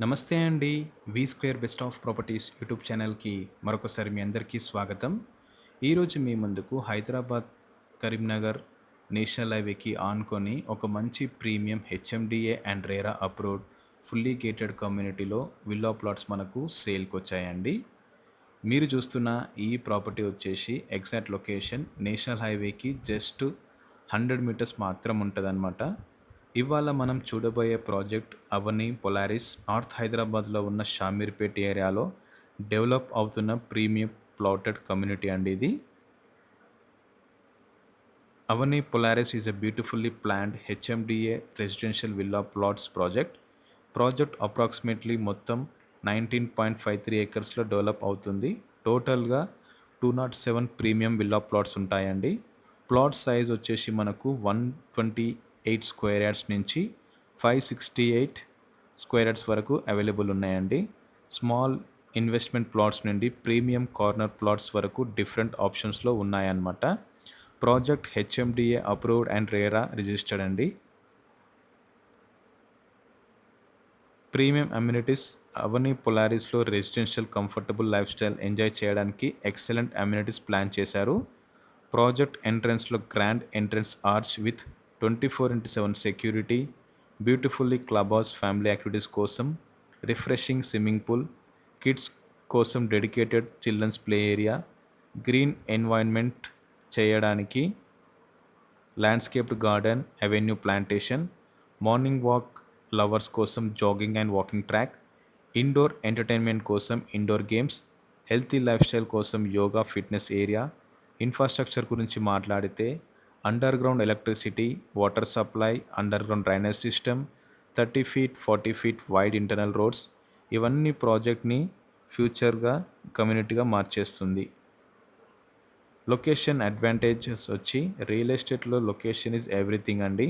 నమస్తే అండి. V square best of properties YouTube ఛానల్‌కి మరొకసారి మీ అందరికీ స్వాగతం. ఈరోజు మీ ముందుకు హైదరాబాద్, కరీంనగర్ నేషనల్ హైవేకి ఆనుకొని ఒక మంచి premium HMDA and RERA approved fully gated కమ్యూనిటీలో విల్లా ప్లాట్స్ మనకు సేల్‌కొచ్చాయండి. మీరు చూస్తున్న ఈ ప్రాపర్టీ వచ్చేసి ఎగ్జాక్ట్ లొకేషన్ నేషనల్ హైవేకి జస్ట్ 100 మీటర్స్ మాత్రం ఉంటదనమాట. ఇవాళ మనం చూడబోయే ప్రాజెక్ట్ అవని పొలారిస్ నార్త్ హైదరాబాద్లో ఉన్న షామీర్పేట్ ఏరియాలో డెవలప్ అవుతున్న ప్రీమియం ప్లాటెడ్ కమ్యూనిటీ అండి ఇది. Avani Polaris is a beautifully planned HMDA residential villa plots project. Project approximately మొత్తం 19.53 ఏకర్స్లో డెవలప్ అవుతుంది. టోటల్గా 207 ప్రీమియం విల్లా ప్లాట్స్ ఉంటాయండి. ప్లాట్ సైజ్ వచ్చేసి మనకు 128 స్క్వేర్ యార్డ్స్ నుంచి 568 స్క్వేర్ యార్డ్స్ వరకు అవైలబుల్ ఉన్నాయండి. స్మాల్ ఇన్వెస్ట్మెంట్ ప్లాట్స్ నుండి ప్రీమియం కార్నర్ ప్లాట్స్ వరకు డిఫరెంట్ ఆప్షన్స్లో ఉన్నాయన్నమాట. Project HMDA approved and RERA registered అండి. ప్రీమియం అమ్యూనిటీస్ అవని పొలారిస్లో residential comfortable life style enjoy చేయడానికి ఎక్సలెంట్ అమ్యూనిటీస్ ప్లాన్ చేశారు. ప్రాజెక్ట్ ఎంట్రన్స్లో grand entrance arch with 24/7 security, beautifully club house family activities కోసం, refreshing swimming pool, kids కోసం dedicated children's play area, green environment చేయడానికి landscaped garden, avenue plantation, morning walk lovers కోసం jogging and walking track, indoor entertainment కోసం indoor games, healthy life style కోసం yoga fitness area. Infrastructure గురించి మాట్లాడితే under ground electricity, water supply, under ground drainage system, 30 feet 40 feet wide internal roads, ఇవన్నీ ప్రాజెక్ట్ని ఫ్యూచర్గా కమ్యూనిటీగా మార్చేస్తుంది. Location advantages వచ్చి real ఎస్టేట్లో location is everything అండి.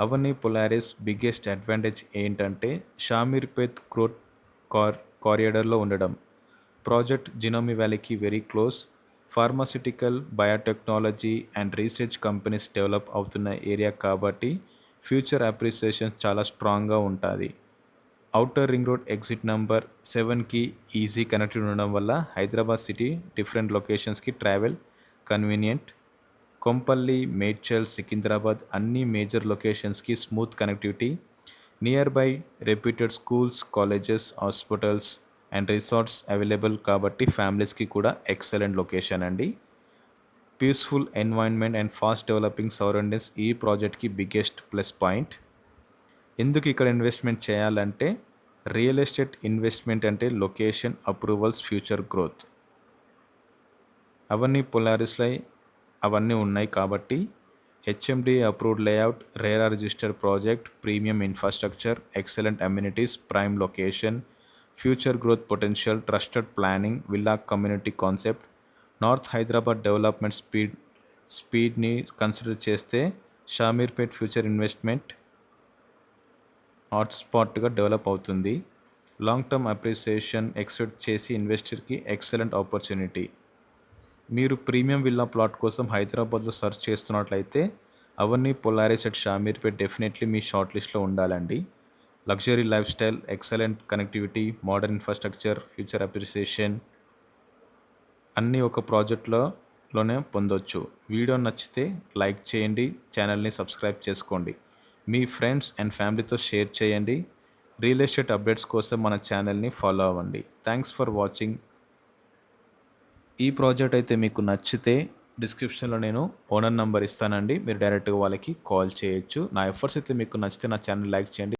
అవని పొలారిస్ బిగ్గెస్ట్ అడ్వాంటేజ్ ఏంటంటే షామీర్పేట్ గ్రోత్ కారిడార్లో ఉండడం. ప్రాజెక్ట్ జినోమి వ్యాలీకి very close. Pharmaceutical, biotechnology and research companies develop అవుతున్న ఏరియా కాబట్టి ఫ్యూచర్ అప్రిసియేషన్ చాలా స్ట్రాంగ్గా ఉంటుంది. Outer ring road exit number 7కి ఈజీ కనెక్టివిటీ ఉండడం వల్ల హైదరాబాద్ సిటీ డిఫరెంట్ లొకేషన్స్కి ట్రావెల్ కన్వీనియంట్. కొంపల్లి, మేడ్చల్, సికింద్రాబాద్ అన్ని మేజర్ లొకేషన్స్కి smooth connectivity. Near by reputed schools, colleges, hospitals and resorts available కాబట్టి ఫ్యామిలీస్కి కూడా ఎక్సలెంట్ లొకేషన్ అండి. Peaceful environment and fast developing surroundings ఈ ప్రాజెక్ట్కి బిగ్గెస్ట్ ప్లస్ పాయింట్. ఎందుకు ఇక్కడ ఇన్వెస్ట్మెంట్ చేయాలంటే రియల్ ఎస్టేట్ ఇన్వెస్ట్మెంట్ అంటే లొకేషన్, అప్రూవల్స్, ఫ్యూచర్ గ్రోత్ అవన్నీ పొలారిస్లో అవన్నీ ఉన్నాయి కాబట్టి HMD approved layout, RERA registered project, premium infrastructure, excellent amenities, prime location, future growth potential, trusted planning, villa community concept, north Hyderabad development స్పీడ్ని కన్సిడర్ చేస్తే Shamirpet future investment హాట్స్పాట్గా develop అవుతుంది. లాంగ్ టర్మ్ అప్రిసియేషన్ ఎక్స్పెక్ట్ చేసి ఇన్వెస్టర్కి ఎక్సలెంట్ ఆపర్చునిటీ. మీరు premium villa plot కోసం హైదరాబాద్లో search చేస్తున్నట్లయితే అవన్నీ Polaris at Shamirpet definitely me short లిస్ట్లో ఉండాలండి. Luxury life style, excellent connectivity, modern infrastructure, future appreciation అన్నీ ఒక ప్రాజెక్ట్లోనే పొందొచ్చు. వీడియో నచ్చితే లైక్ చేయండి, ఛానల్ని సబ్స్క్రైబ్ చేసుకోండి, మీ ఫ్రెండ్స్ అండ్ ఫ్యామిలీతో షేర్ చేయండి. రియల్ ఎస్టేట్ అప్డేట్స్ కోసం మన ఛానల్ని ఫాలో అవ్వండి. Thanks for watching. ఈ ప్రాజెక్ట్ అయితే మీకు నచ్చితే డిస్క్రిప్షన్లో నేను ఓనర్ నంబర్ ఇస్తానండి. మీరు డైరెక్ట్గా వాళ్ళకి కాల్ చేయొచ్చు. నా ఎఫర్ట్స్ అయితే మీకు నచ్చితే నా ఛానల్ లైక్ చేయండి.